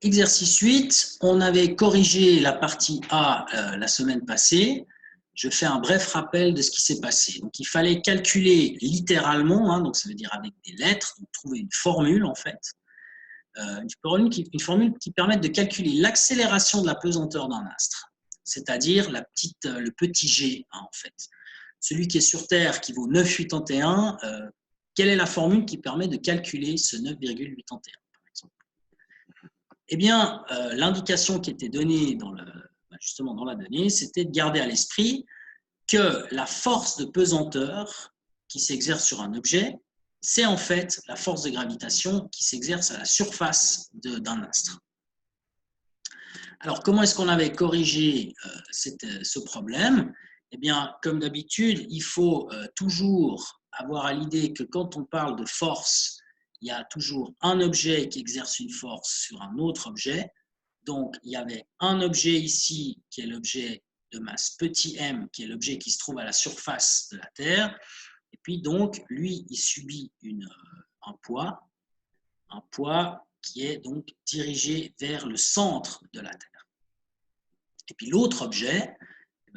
Exercice 8, on avait corrigé la partie A la semaine passée. Je fais un bref rappel de ce qui s'est passé. Donc, il fallait calculer littéralement, donc ça veut dire avec des lettres, donc trouver une formule en fait. Une formule qui permette de calculer l'accélération de la pesanteur d'un astre, c'est-à-dire le petit g en fait. Celui qui est sur Terre qui vaut 9,81, quelle est la formule qui permet de calculer ce 9,81 par exemple? Eh bien, l'indication qui était donnée justement dans la donnée, c'était de garder à l'esprit que la force de pesanteur qui s'exerce sur un objet, c'est en fait la force de gravitation qui s'exerce à la surface d'un astre. Alors, comment est-ce qu'on avait corrigé ce problème? Eh bien, comme d'habitude, il faut toujours avoir à l'idée que quand on parle de force, il y a toujours un objet qui exerce une force sur un autre objet. Donc, il y avait un objet ici qui est l'objet de masse petit m, qui est l'objet qui se trouve à la surface de la Terre. Et puis, donc, lui, il subit un poids qui est donc dirigé vers le centre de la Terre. Et puis, l'autre objet,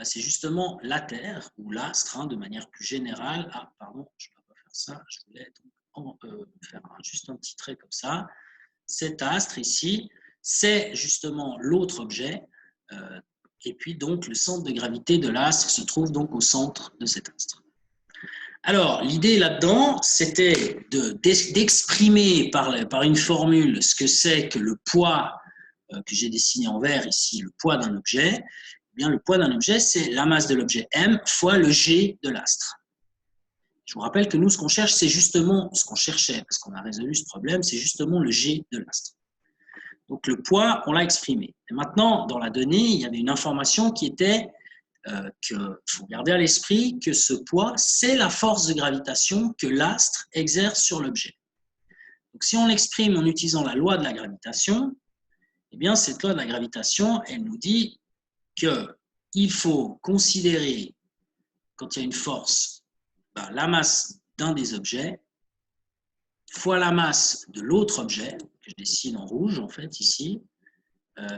c'est justement la Terre ou l'astre, de manière plus générale. Ah, pardon, je ne vais pas faire ça. Je voulais donc faire juste un petit trait comme ça. Cet astre ici, c'est justement l'autre objet. Et puis, donc, le centre de gravité de l'astre se trouve donc au centre de cet astre. Alors, l'idée là-dedans, c'était d'exprimer par une formule ce que c'est que le poids que j'ai dessiné en vert ici, le poids d'un objet. Eh bien, le poids d'un objet, c'est la masse de l'objet m fois le g de l'astre. Je vous rappelle que nous, ce qu'on cherche, c'est justement ce qu'on cherchait, parce qu'on a résolu ce problème, c'est justement le g de l'astre. Donc, le poids, on l'a exprimé. Et maintenant, dans la donnée, il y avait une information qui était qu'il faut garder à l'esprit que ce poids, c'est la force de gravitation que l'astre exerce sur l'objet. Donc, si on l'exprime en utilisant la loi de la gravitation, eh bien, cette loi de la gravitation, elle nous dit qu'il faut considérer, quand il y a une force, la masse d'un des objets fois la masse de l'autre objet, que je dessine en rouge, en fait, ici.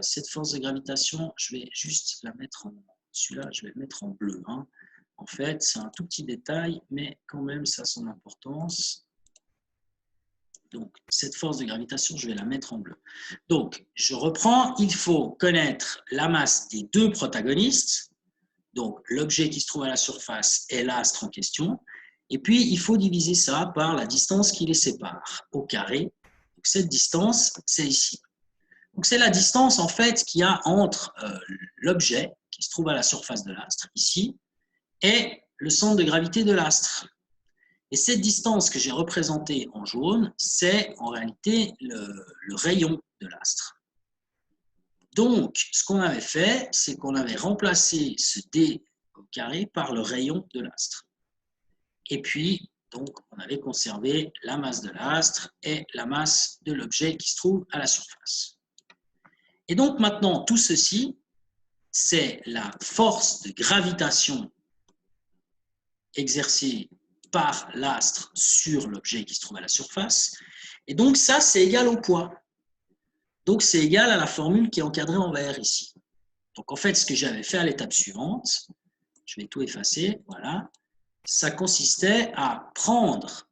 Cette force de gravitation, je vais juste la mettre celui-là, je vais le mettre en bleu. En fait, c'est un tout petit détail, mais quand même, ça a son importance. Donc, cette force de gravitation, je vais la mettre en bleu. Donc, je reprends. Il faut connaître la masse des deux protagonistes, donc l'objet qui se trouve à la surface et l'astre en question. Et puis, il faut diviser ça par la distance qui les sépare au carré. Donc, cette distance, c'est ici. Donc, c'est la distance, en fait, qu'il y a entre l'objet qui se trouve à la surface de l'astre, ici, et le centre de gravité de l'astre. Et cette distance que j'ai représentée en jaune, c'est en réalité le rayon de l'astre. Donc, ce qu'on avait fait, c'est qu'on avait remplacé ce d au carré par le rayon de l'astre. Et puis, donc, on avait conservé la masse de l'astre et la masse de l'objet qui se trouve à la surface. Et donc maintenant, tout ceci, c'est la force de gravitation exercée par l'astre sur l'objet qui se trouve à la surface. Et donc ça, c'est égal au poids. Donc c'est égal à la formule qui est encadrée en vert ici. Donc en fait, ce que j'avais fait à l'étape suivante, je vais tout effacer, voilà, ça consistait à prendre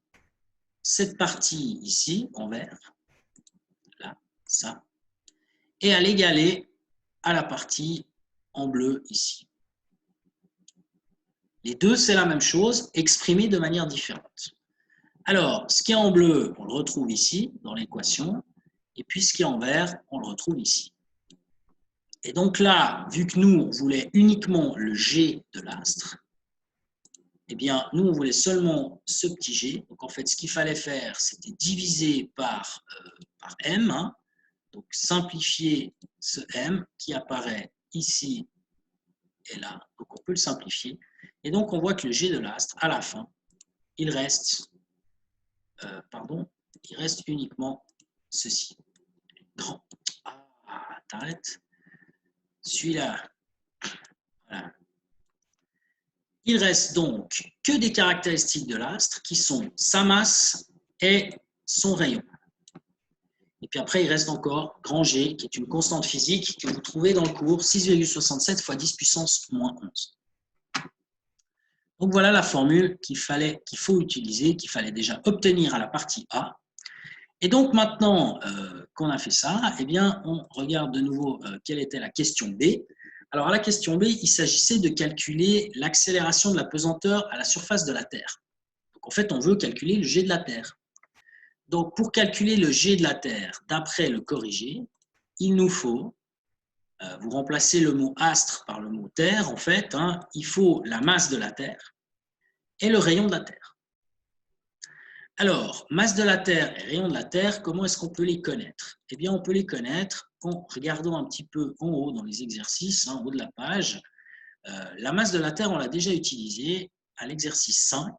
cette partie ici, en vert, là, ça, et à l'égaler à la partie en bleu ici. Les deux, c'est la même chose, exprimé de manière différente. Alors, ce qui est en bleu, on le retrouve ici, dans l'équation, et puis ce qui est en vert, on le retrouve ici. Et donc là, vu que nous, on voulait uniquement le G de l'astre, eh bien, nous, on voulait seulement ce petit G. Donc, en fait, ce qu'il fallait faire, c'était diviser par M, donc simplifier ce M qui apparaît ici et là. Donc, on peut le simplifier. Et donc, on voit que le G de l'astre, à la fin, il reste uniquement ceci. Grand. Ah, t'arrêtes. Celui-là. Voilà. Il reste donc que des caractéristiques de l'astre qui sont sa masse et son rayon. Et puis après, il reste encore grand G, qui est une constante physique que vous trouvez dans le cours, 6,67 fois 10 puissance moins 11. Donc voilà la formule qu'il faut utiliser, qu'il fallait déjà obtenir à la partie A. Et donc maintenant qu'on a fait ça, eh bien, on regarde de nouveau quelle était la question B. Alors à la question B, il s'agissait de calculer l'accélération de la pesanteur à la surface de la Terre. Donc en fait, on veut calculer le G de la Terre. Donc pour calculer le G de la Terre d'après le corrigé, il nous faut, vous remplacez le mot astre par le mot Terre, en fait, hein, il faut la masse de la Terre et le rayon de la Terre. Alors, masse de la Terre et rayon de la Terre, comment est-ce qu'on peut les connaître? Eh bien, on peut les connaître en regardant un petit peu en haut dans les exercices, en haut de la page. La masse de la Terre, on l'a déjà utilisée à l'exercice 5,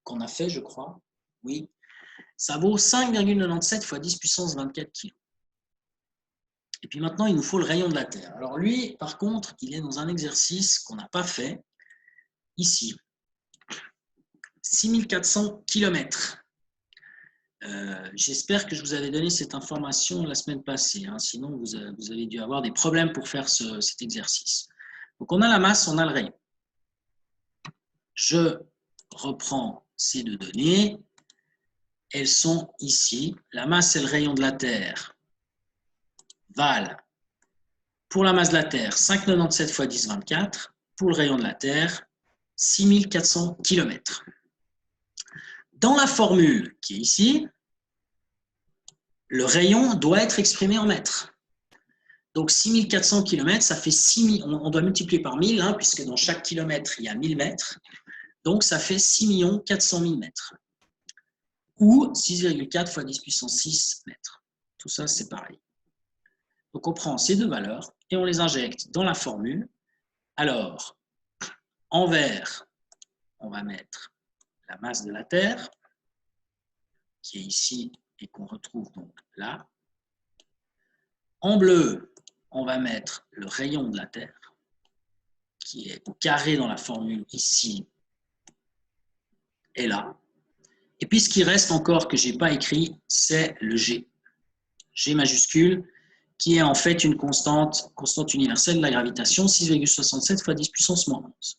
qu'on a fait, je crois. Oui. Ça vaut 5,97 fois 10 puissance 24 kg. Et puis maintenant, il nous faut le rayon de la Terre. Alors lui, par contre, il est dans un exercice qu'on n'a pas fait, ici. 6400 km. J'espère que je vous avais donné cette information la semaine passée, hein, sinon vous avez dû avoir des problèmes pour faire cet exercice. Donc on a la masse, on a le rayon. Je reprends ces deux données. Elles sont ici. La masse et le rayon de la Terre valent, pour la masse de la Terre, 5,97 fois 10, 24. Pour le rayon de la Terre, 6400 km. Dans la formule qui est ici, le rayon doit être exprimé en mètres. Donc 6400 km, ça fait 6 000, on doit multiplier par 1000, hein, puisque dans chaque kilomètre, il y a 1000 mètres. Donc ça fait 6 400 000 mètres. Ou 6,4 fois 10 puissance 6 mètres. Tout ça, c'est pareil. Donc on prend ces deux valeurs et on les injecte dans la formule. Alors, en vert, on va mettre la masse de la Terre, qui est ici et qu'on retrouve donc là. En bleu, on va mettre le rayon de la Terre, qui est au carré dans la formule ici et là. Et puis ce qui reste encore que je n'ai pas écrit, c'est le G. G majuscule, qui est en fait une constante universelle de la gravitation, 6,67 fois 10 puissance moins 11.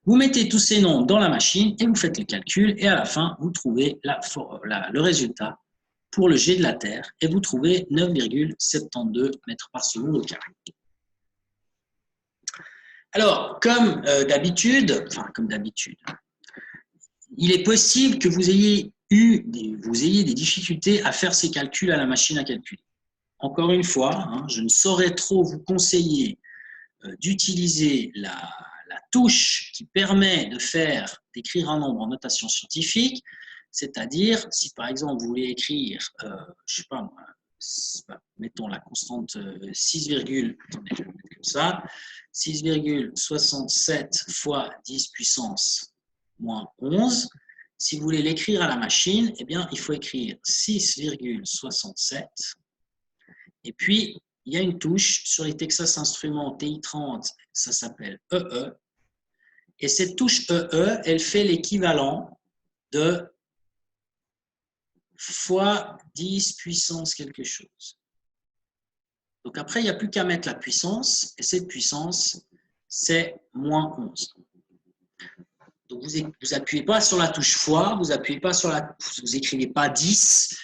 Vous mettez tous ces noms dans la machine et vous faites le calcul et à la fin, vous trouvez le résultat pour le G de la Terre et vous trouvez 9,72 mètres par seconde au carré. Alors, comme d'habitude, il est possible que vous ayez des difficultés à faire ces calculs à la machine à calculer. Encore une fois, hein, je ne saurais trop vous conseiller d'utiliser la touche qui permet d'écrire un nombre en notation scientifique, c'est-à-dire si par exemple vous voulez écrire, je sais pas moi, mettons la constante 6,67 fois 10 puissance moins 11. Si vous voulez l'écrire à la machine, eh bien, il faut écrire 6,67. Et puis, il y a une touche sur les Texas Instruments TI-30, ça s'appelle EE. Et cette touche EE, elle fait l'équivalent de fois 10 puissance quelque chose. Donc après, il n'y a plus qu'à mettre la puissance, et cette puissance, c'est moins 11. Donc vous n'appuyez pas sur la touche fois, vous n'écrivez pas 10,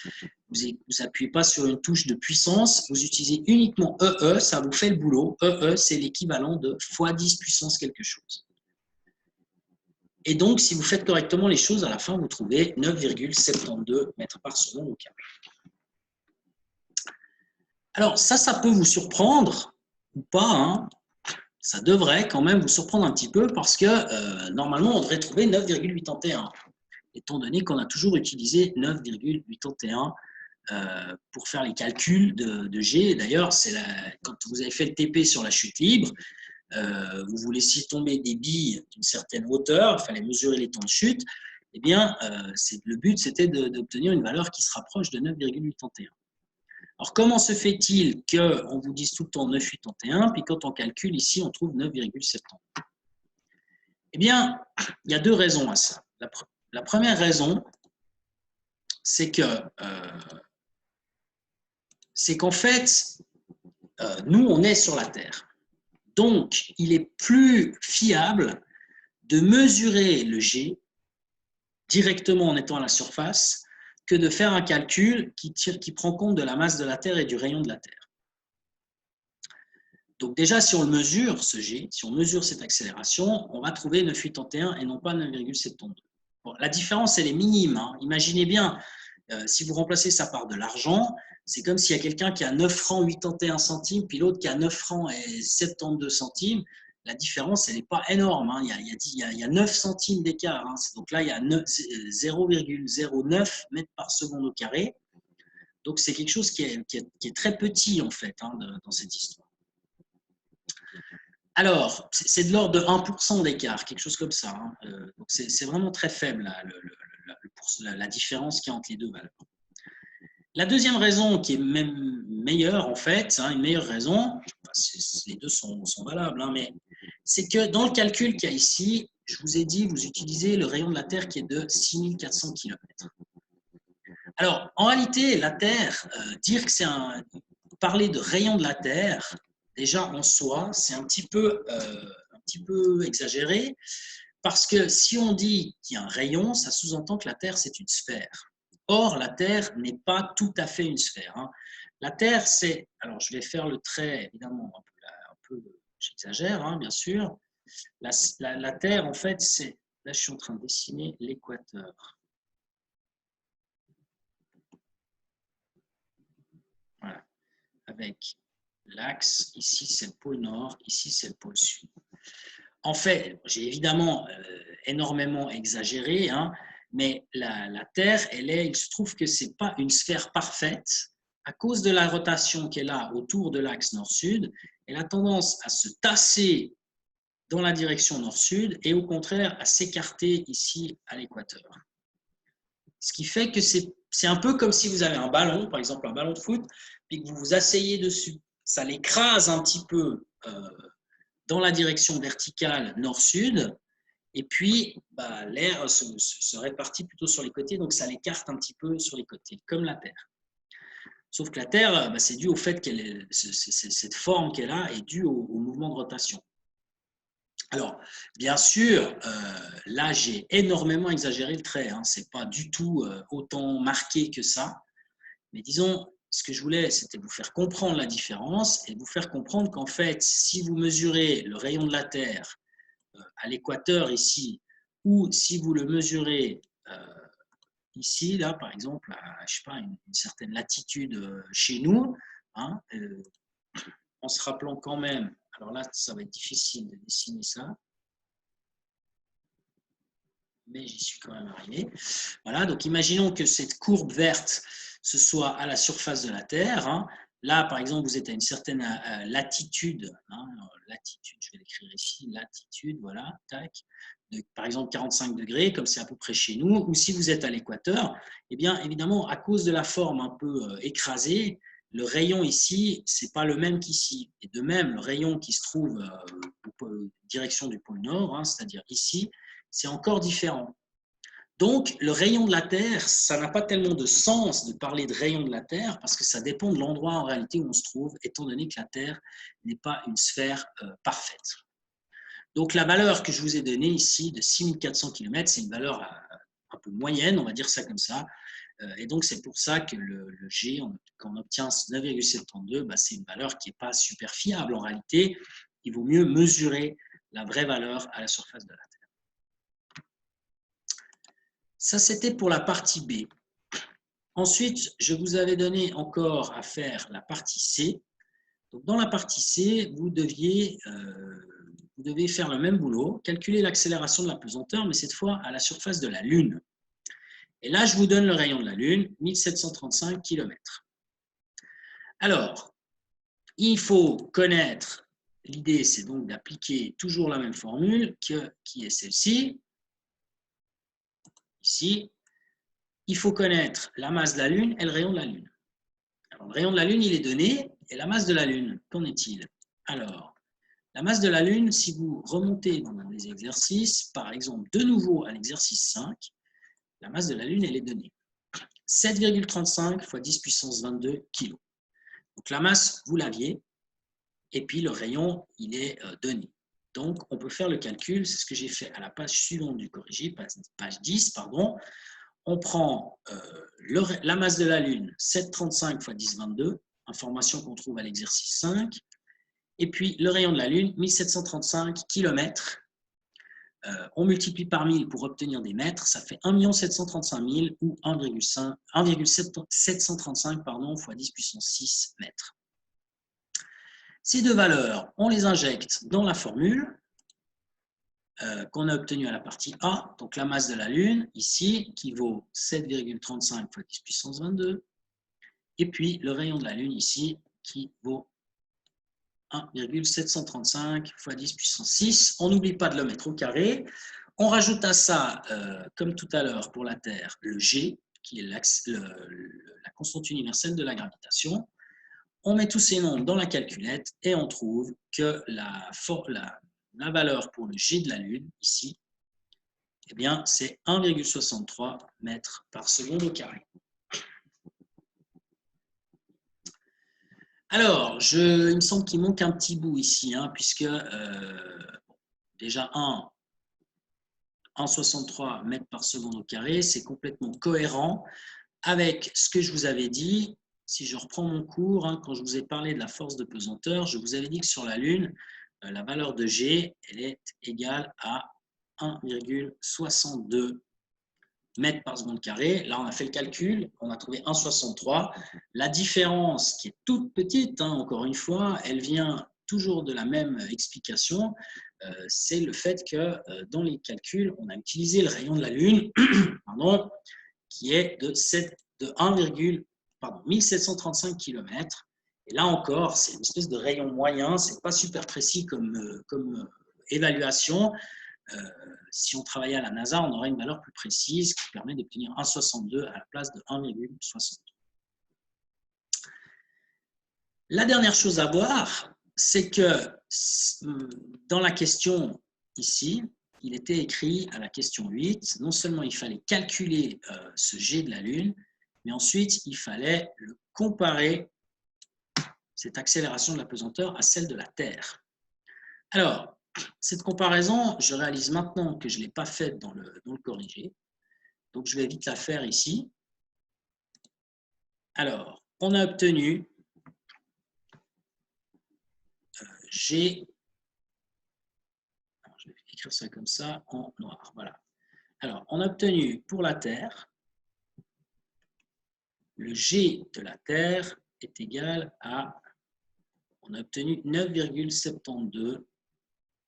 vous n'appuyez pas sur une touche de puissance, vous utilisez uniquement EE, ça vous fait le boulot. EE, c'est l'équivalent de fois 10 puissance quelque chose. Et donc, si vous faites correctement les choses, à la fin, vous trouvez 9,72 mètres par seconde au carré. Alors, ça peut vous surprendre ou pas, hein. Ça devrait quand même vous surprendre un petit peu parce que normalement, on devrait trouver 9,81, étant donné qu'on a toujours utilisé 9,81 pour faire les calculs de G. D'ailleurs, quand vous avez fait le TP sur la chute libre, vous vous laissiez tomber des billes d'une certaine hauteur, il fallait mesurer les temps de chute, eh bien, le but, c'était d'obtenir une valeur qui se rapproche de 9,81. Alors, comment se fait-il qu'on vous dise tout le temps 9,81, puis quand on calcule ici, on trouve 9,70? Eh bien, il y a deux raisons à ça. La première raison, c'est que c'est qu'en fait, nous, on est sur la Terre. Donc, il est plus fiable de mesurer le G directement en étant à la surface que de faire un calcul qui prend compte de la masse de la Terre et du rayon de la Terre. Donc déjà, si on le mesure, ce G, si on mesure cette accélération, on va trouver 9,81 et non pas 9,72. Bon, la différence, elle est minime. Hein. Imaginez bien, si vous remplacez ça par de l'argent, c'est comme s'il y a quelqu'un qui a 9 francs 81 centimes, puis l'autre qui a 9 francs et 72 centimes. La différence, elle n'est pas énorme. Hein. Il y a 9 centimes d'écart. Hein. Donc là, il y a 0,09 mètres par seconde au carré. Donc c'est quelque chose qui est très petit, en fait, hein, dans cette histoire. Alors, c'est de l'ordre de 1% d'écart, quelque chose comme ça. Hein. Donc c'est vraiment très faible la différence qu'il y a entre les deux valeurs. La deuxième raison qui est même meilleure, en fait, hein, une meilleure raison, les deux sont valables, hein, mais c'est que dans le calcul qu'il y a ici, je vous ai dit, vous utilisez le rayon de la Terre qui est de 6400 km. Alors, en réalité, la Terre, dire que c'est parler de rayon de la Terre, déjà en soi, c'est un petit peu exagéré, parce que si on dit qu'il y a un rayon, ça sous-entend que la Terre, c'est une sphère. Or, la Terre n'est pas tout à fait une sphère. Hein. La Terre, c'est... Alors, je vais faire le trait, évidemment, un peu j'exagère, hein, bien sûr. La Terre, en fait, c'est... Là, je suis en train de dessiner l'équateur. Voilà. Avec l'axe, ici, c'est le pôle nord, ici, c'est le pôle sud. En fait, j'ai évidemment énormément exagéré, hein, mais la Terre, il se trouve que ce n'est pas une sphère parfaite. À cause de la rotation qu'elle a autour de l'axe nord-sud, elle a tendance à se tasser dans la direction nord-sud et au contraire à s'écarter ici à l'équateur. Ce qui fait que c'est un peu comme si vous avez un ballon, par exemple un ballon de foot, puis que vous vous asseyez dessus. Ça l'écrase un petit peu dans la direction verticale nord-sud, et puis l'air se répartit plutôt sur les côtés, donc ça l'écarte un petit peu sur les côtés, comme la Terre. Sauf que la Terre, c'est dû au fait qu'elle cette forme qu'elle a est due au mouvement de rotation. Alors, bien sûr, là, j'ai énormément exagéré le trait. Hein. Ce n'est pas du tout autant marqué que ça. Mais disons, ce que je voulais, c'était vous faire comprendre la différence et vous faire comprendre qu'en fait, si vous mesurez le rayon de la Terre à l'équateur ici, ou si vous le mesurez ici, là, par exemple, à je sais pas, une certaine latitude chez nous, hein, en se rappelant quand même, alors là, ça va être difficile de dessiner ça, mais j'y suis quand même arrivé. Voilà, donc imaginons que cette courbe verte, ce soit à la surface de la Terre. Hein. Là, par exemple, vous êtes à une certaine latitude. Hein, latitude, je vais l'écrire ici, latitude, voilà, tac. De, par exemple, 45 degrés, comme c'est à peu près chez nous. Ou si vous êtes à l'équateur, eh bien, évidemment, à cause de la forme un peu écrasée, le rayon ici, ce n'est pas le même qu'ici. Et de même, le rayon qui se trouve direction du pôle Nord, hein, c'est-à-dire ici, c'est encore différent. Donc, le rayon de la Terre, ça n'a pas tellement de sens de parler de rayon de la Terre parce que ça dépend de l'endroit en réalité où on se trouve, étant donné que la Terre n'est pas une sphère parfaite. Donc, la valeur que je vous ai donnée ici de 6400 km, c'est une valeur un peu moyenne, on va dire ça comme ça. Et donc, c'est pour ça que le G, quand on obtient 9,72, c'est une valeur qui n'est pas super fiable en réalité. Il vaut mieux mesurer la vraie valeur à la surface de la Terre. Ça, c'était pour la partie B. Ensuite, je vous avais donné encore à faire la partie C. Donc, dans la partie C, vous devez faire le même boulot, calculer l'accélération de la pesanteur, mais cette fois à la surface de la Lune. Et là, je vous donne le rayon de la Lune, 1735 km. Alors, il faut connaître, l'idée c'est donc d'appliquer toujours la même formule qui est celle-ci. Ici, il faut connaître la masse de la Lune et le rayon de la Lune. Alors, le rayon de la Lune, il est donné, et la masse de la Lune, qu'en est-il? Alors, la masse de la Lune, si vous remontez dans les exercices, par exemple, de nouveau à l'exercice 5, la masse de la Lune, elle est donnée. 7,35 fois 10 puissance 22 kg. Donc la masse, vous l'aviez, et puis le rayon, il est donné. Donc on peut faire le calcul, c'est ce que j'ai fait à la page suivante du corrigé, page 10, pardon. On prend la masse de la Lune, 735 x 1022, information qu'on trouve à l'exercice 5, et puis le rayon de la Lune, 1735 km. On multiplie par 1000 pour obtenir des mètres, ça fait 1 735 000 ou 1,735 x 10 puissance 6 mètres. Ces deux valeurs, on les injecte dans la formule qu'on a obtenue à la partie A, donc la masse de la Lune, ici, qui vaut 7,35 x 10 puissance 22, et puis le rayon de la Lune, ici, qui vaut 1,735 x 10 puissance 6. On n'oublie pas de le mettre au carré. On rajoute à ça, comme tout à l'heure pour la Terre, le G, qui est la constante universelle de la gravitation. On met tous ces nombres dans la calculette et on trouve que la valeur pour le G de la Lune, ici, eh bien, c'est 1,63 mètres par seconde au carré. Alors, il me semble qu'il manque un petit bout ici, hein, puisque déjà 1,63 mètres par seconde au carré, c'est complètement cohérent avec ce que je vous avais dit. Si je reprends mon cours, hein, quand je vous ai parlé de la force de pesanteur, je vous avais dit que sur la Lune, la valeur de G, elle est égale à 1,62 mètres par seconde carré. Là, on a fait le calcul, on a trouvé 1,63. La différence, qui est toute petite, hein, encore une fois, elle vient toujours de la même explication, c'est le fait que dans les calculs, on a utilisé le rayon de la Lune, pardon, qui est de 1735 km. Et là encore, c'est une espèce de rayon moyen, ce n'est pas super précis comme évaluation. Si on travaillait à la NASA, on aurait une valeur plus précise qui permet d'obtenir 1,62 à la place de 1,63. La dernière chose à voir, c'est que dans la question ici, il était écrit à la question 8, non seulement il fallait calculer ce G de la Lune, mais ensuite il fallait le comparer, cette accélération de la pesanteur, à celle de la Terre. Alors, cette comparaison, je réalise maintenant que je ne l'ai pas faite dans le corrigé. Donc, je vais vite la faire ici. Alors, on a obtenu G. Alors, je vais écrire ça comme ça en noir. Voilà. Alors, on a obtenu pour la Terre, le G de la Terre est égal à, on a obtenu 9,72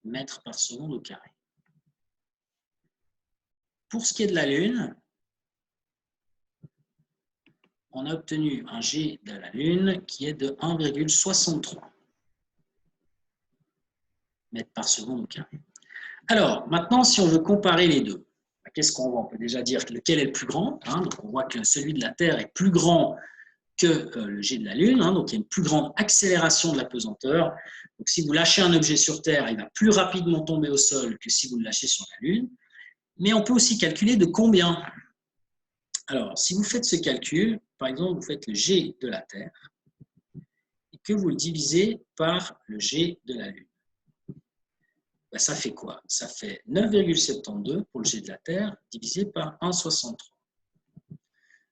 mètres par seconde au carré. Pour ce qui est de la Lune, on a obtenu un G de la Lune qui est de 1,63 mètres par seconde au carré. Alors, maintenant, si on veut comparer les deux, qu'est-ce qu'on voit? On peut déjà dire lequel est le plus grand. Hein, donc, on voit que celui de la Terre est plus grand que le G de la Lune. Hein, donc, il y a une plus grande accélération de la pesanteur. Donc, si vous lâchez un objet sur Terre, il va plus rapidement tomber au sol que si vous le lâchez sur la Lune. Mais on peut aussi calculer de combien. Alors, si vous faites ce calcul, par exemple, vous faites le G de la Terre et que vous le divisez par le G de la Lune. Ben, ça fait quoi? Ça fait 9,72 pour le G de la Terre divisé par 1,63.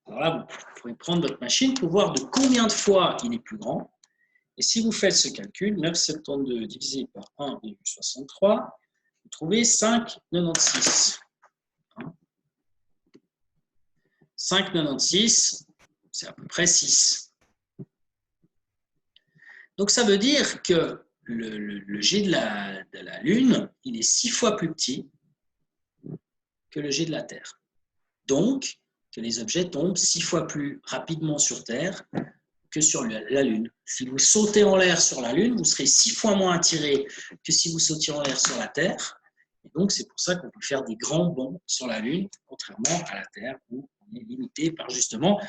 Alors là, vous pourrez prendre votre machine pour voir de combien de fois il est plus grand. Et si vous faites ce calcul, 9,72 divisé par 1,63, vous trouvez 5,96. 5,96, c'est à peu près 6. Donc ça veut dire que le G de la Lune, il est 6 fois plus petit que le G de la Terre. Donc, que les objets tombent 6 fois plus rapidement sur Terre que sur la Lune. Si vous sautez en l'air sur la Lune, vous serez 6 fois moins attiré que si vous sautiez en l'air sur la Terre. Et donc, c'est pour ça qu'on peut faire des grands bonds sur la Lune, contrairement à la Terre, où on est limité par justement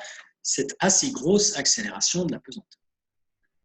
cette assez grosse accélération de la pesanteur.